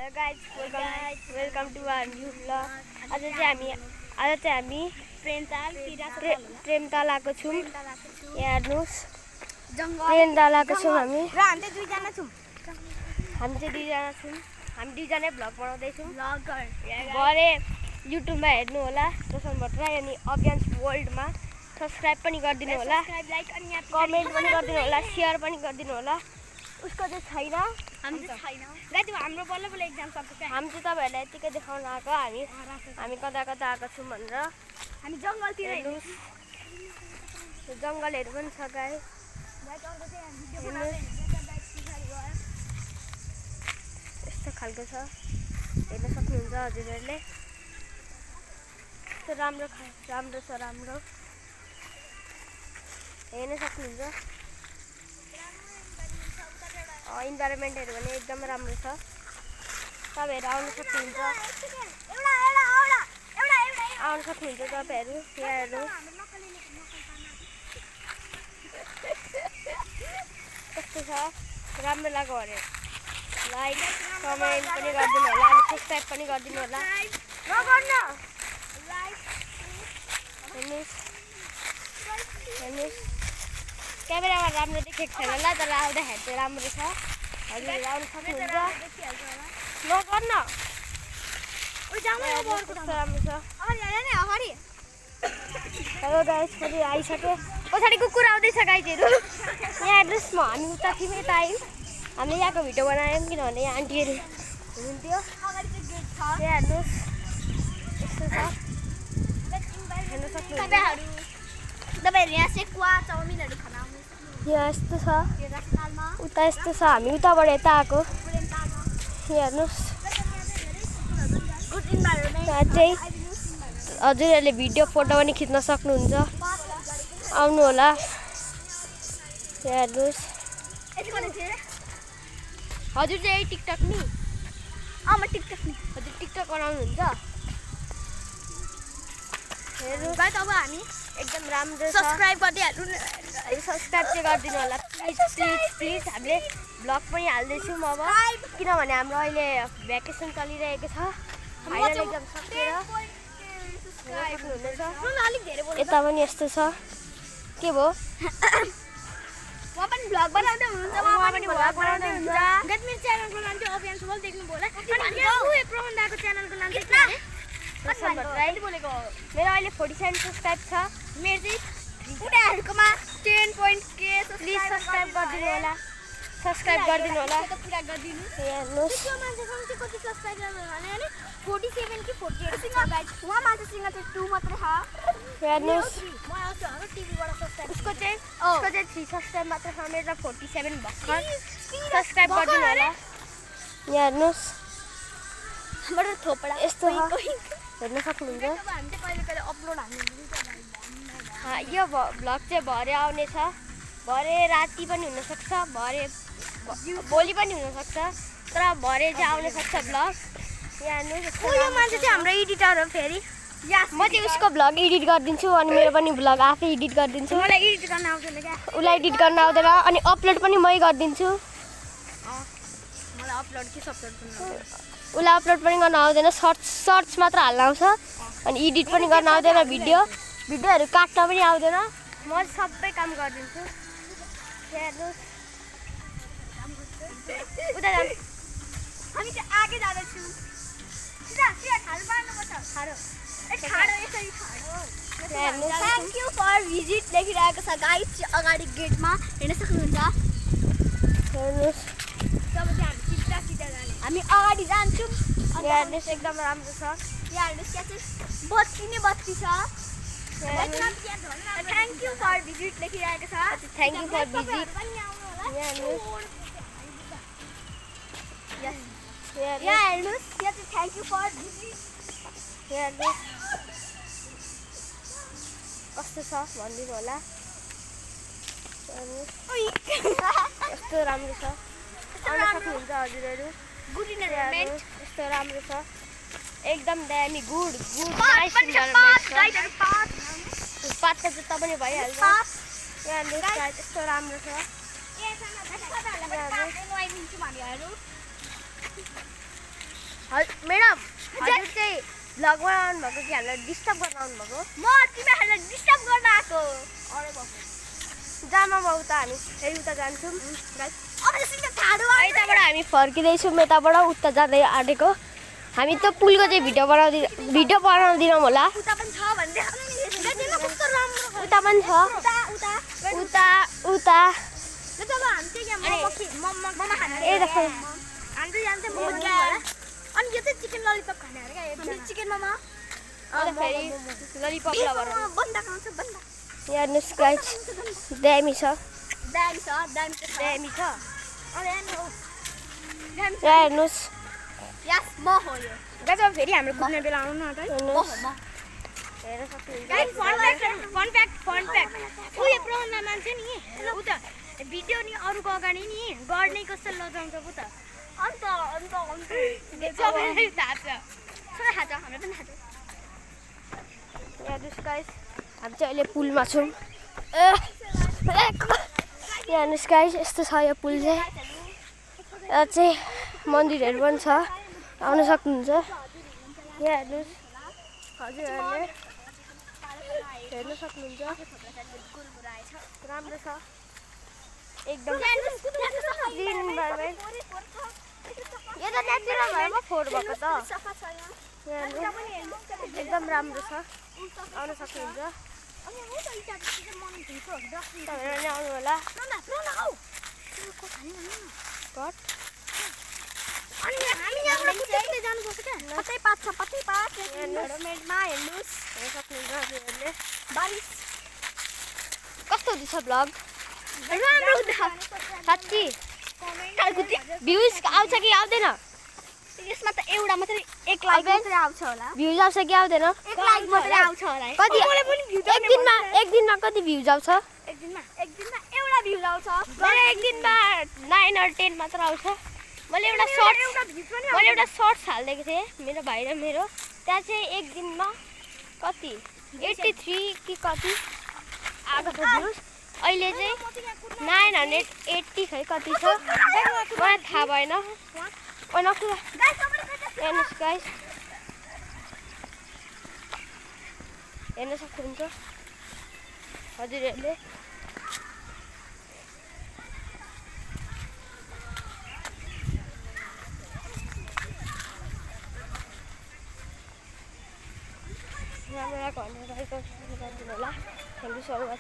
Hello guys, welcome to our new vlog. आज चाहिँ हामी प्रेमताल आएको छौँ। यहाँ हेर्नुहोस् प्रेमताल आएको छौँ हामी। र हामी चाहिँ दुईजना छौँ। हामी दुईजनै भ्लग बनाउँदैछौँ। भरे युट्युबमा हेर्नु होला रोशन भट्टराई अनि अभियान्स वर्ल्डमा सब्सक्राइब पनि गरिदिनु होला, कमेन्ट पनि गरिदिनु होला, सेयर पनि गरिदिनु होला। उसको चाहिँ छैन, हाम्रो बल्ल बल्ल एक्जाम सक्छ। हामी चाहिँ तपाईँहरूलाई यतिकै देखाउन आएको हामी कता कता आएको छौँ भनेर। हामी जङ्गलतिर हेर्नुहोस् जङ्गलहरू पनि छ गाई। यस्तो खालको छ, हेर्न सक्नुहुन्छ हजुरहरूले। यस्तो राम्रो छ, राम्रो हेर्न सक्नुहुन्छ। इन्भाइरोमेन्टहरू पनि एकदम राम्रो छ, तपाईँहरू आउनु सक्नुहुन्छ तपाईँहरू। यहाँ हेर्नु कस्तो छ, राम्रो लाग्यो अरे। लाइक कमेन्ट पनि गरिदिनु होला अनि सब्सक्राइब पनि गरिदिनु होला। हेर्नुहोस् क्यामेरामा राम्रो देखेको छैन होला, तर आउँदाखेरि चाहिँ राम्रो छ। हजुरहरू आउनु सक्नुहुन्छ। नगर्न राम्रो छ। हेलो गाइस, फेरि आइसक्यो। पछाडि कुकुर आउँदैछ गाइजहरू। यहाँ हेर्नुहोस्, हामी उता थियौँ, यता आयौँ। हामीले यहाँको भिडियो बनायौँ किनभने यहाँ आन्टीहरू हुनुहुन्थ्यो। यहाँ हेर्नुहोस् यस्तो छ, हेर्न सक्नुहुन्छ। तपाईहरु यहाँ सेकुवा चाउमिनहरु खान आउनु सक्नुहुन्छ। यहाँ यस्तो छ, यो रसमालमा उता यस्तो छ, हामी उताबाट यता आएको। यहाँ हेर्नुहोस् गुड इन्भाइरोमेन्ट। यहाँ चाहिँ हजुरहरूले भिडियो फोटो पनि खिच्न सक्नुहुन्छ, आउनु होला। यहाँ हेर्नुहोस् हजुर चाहिँ टिकटक नि म टिकटक नि हजुर टिकटक बनाउनुहुन्छ। हेर्नुहोस् गाइस, अब हामी एकदम राम्रो छ। सब्स्क्राइब गरिदिहाल्नु न। सब्सक्राइब चाहिँ गरिदिनु होला प्लिज। हामीले भ्लग पनि हाल्दैछौँ अब, किनभने हाम्रो अहिले भ्याकेसन चलिरहेको छ। फाइनल एक्जाम सकेर यता पनि यस्तो छ। के भयो? उहाँ पनि भ्लग बनाउँदै हुनुहुन्छ। उहाँ पनि भ्लग बनाउँदै हुन्छ। गाइस, मेरो च्यानलको नाम चाहिँ अभियान्स वर्ल्ड देख्नु होला। अनि यहाँ प्रबन्धको च्यानलको नाम चाहिँ के अरे? रोशन भट्टराई बोलेको। मेरो अहिले 47 सब्सक्राइब छ। मेरो चाहिँ उनीहरुकोमा 10.k प्लिज सब्सक्राइब गरिदिनु होला, सब्सक्राइब गरिदिनु होला। पुरा गरिदिनु। हेर्नुहोस् त्यो मान्छेसँग चाहिँ कति सब्स्क्राइबर भने 47 कि 48 छ गाइस। उहाँ मान्छेसँग चाहिँ 2 मात्रै छ। हेर्नुहोस् म आउँछु हाम्रो टिभीबाट सब्स्क्राइब। उसको चाहिँ 3 सब्सक्राइब मात्र छ, मेरो 47 भर्खर। सब्सक्राइब गरिदिनु होला। यहाँ हेर्नुहोस् हाम्रो थोपडा यस्तो छ, हेर्न सक्नुहुन्छ। हामी चाहिँ कहिले कहिले अपलोड हाल्नुहुन्छ। यो भ्लग चाहिँ भरे आउनेछ, भरे राति पनि हुनसक्छ, भोलि पनि हुनसक्छ, तर भरे चाहिँ आउन सक्छ भ्लग। यहाँ हेर्नुहोस् यो मान्छे चाहिँ हाम्रो एडिटर हो। फेरि म चाहिँ उसको भ्लग एडिट गरिदिन्छु अनि मेरो पनि भ्लग आफै एडिट गरिदिन्छु। मलाई एडिट गर्न आउँदैन क्या। उसलाई एडिट गर्न आउँदैन अनि अपलोड पनि मै गरिदिन्छु। मलाई अपलोड कि सब्लोड गर्न उसलाई अपलोड पनि गर्न आउँदैन, सर्ट्स मात्र हाल्न आउँछ अनि एडिट पनि गर्न आउँदैन। भिडियोहरू काट्न पनि आउँदैन, म सबै काम गरिदिन्छु। हेर्नुहोस् उता जानु। हामी चाहिँ आगे जाँदैछौँ। सिधा ठाडो पार्नुपर्छ। ठाडो यसरी ठाडो। थ्याङ्क यू फर भिजिट लेखिरहेको छ गाइस अगाडि गेटमा, हेर्न सक्नुहुन्छ। हेर्नुहोस् तब चाहिँ हामी सिधा जाने। हामी अगाडि जान्छौँ। हेर्नुहोस् एकदम राम्रो छ। यहाँ हेर्नुहोस् त्यहाँ चाहिँ बत्ती छ। थ्याङ्क यू फर भिजिट लेखिरहेको छ। Thank you for visit. यहाँ हेर्नुहोस् यहाँ चाहिँ थ्याङ्क यू फर भिजिट। हेर्नुहोस् कस्तो छ भनिदिनु होला। यस्तो राम्रो छ, आउन सक्नुहुन्छ हजुरहरू। गुड इन्भाइरोमेन्ट यस्तो राम्रो छ, एकदम दामी। गुड पात त जुत्ता पनि भइहाल्छ। यहाँ हेर्नुहोस् यस्तो राम्रो छ। म्याडम हजुर चाहिँ भ्लगमा आउनुभएको कि हामीलाई डिस्टर्ब गर्न आउनुभएको म तिमीहरूलाई डिस्टर्ब गर्न आएको अरे बाबु जामा म उता हामी फेरि उता जान्छौँ अब यसरी ठाडो यताबाट हामी फर्किँदैछौँ यताबाट उता जाँदै आँटेको हामी त पुलको चाहिँ भिडियो बनाउँदिनौँ होला उता पनि छ भन्दै कस्तो राम्रो उता पनि छ उता उता उता उता ल चलो हामी चाहिँ यहाँ मोमो खाने ए देखो हामी चाहिँ जान्छ मोमो खाने अनि यो चाहिँ चिकन ललिपप खाने अरे क्या चिकन मोमो अन्त फेरि ललिपप लभर बन्दा खान्छ बन्दा हेर्नुहोस् गाइस दामी छ दामी छ दामी छ अरे हेर्नुहोस् यस म हो यो गाइस अब फेरि हाम्रो घुम्ने बेला आउनु न त हेर्नुहोस् हेर्न सक्नुहुन्छ गाइस फन फ्याक्ट उयो प्रोग्राममा मान्छे नि उ त भिडियो नि अरूको अगाडि नि गर्ने कस्तो लजाउँछ उ त अन्त सबैलाई थाहा छ सबै थाहा छ हामीलाई पनि थाहा छ हेर्नुहोस् गाइस हामी चाहिँ अहिले पुलमा छौँ हेर्नुहोस् गाइस यस्तो छ यो पुल चाहिँ यहाँ चाहिँ मन्दिरहरू पनि छ आउन सक्नुहुन्छ यहाँ हेर्नुहोस् हजुरहरूले हेर्न सक्नुहुन्छ राम्रो छ एकदम ग्रिन इन्भाइरोमेन्ट यो त नेचुरल भएमा फोहोर भएको त एकदम राम्रो छ आउन सक्नुहुन्छ तपाईँहरू नि आउनु होला अनि हामी यहाँबाट कुद्दै जानुपर्छ क्या कतै पात छ कतै पात इन्भाइरोमेन्टमा हेर्नुहोस् हेर्न सक्नुहुन्छ हजुरहरूले बारिस कस्तो हुँदैछ भ्लग राम्रो हुँदैछ साँच्ची भ्युज आउँछ कि आउँदैन यसमा त एउटा मात्रै एक लाइक मात्रै आउँछ होला भ्युज आउँछ कि आउँदैन एक लाइक मात्रै आउँछ होला कति एक दिनमा कति भ्युज आउँछ एक दिनमा एउटा भ्युज आउँछ मेरो एक दिनमा 9 or 10 मात्र आउँछ मैले एउटा सर्ट्स हालिदिएको थिएँ मेरो भाइ र मेरो त्यहाँ चाहिँ एक दिनमा कति 83 कि कति आएको छ भ्युज अहिले चाहिँ 980 खै कति छ मलाई थाहा भएन हेर्नुहोस् गाइस हेर्न सक्नुहुन्छ हजुरहरूले राम्रो भनेर होला थ्याङ्क यू सो मच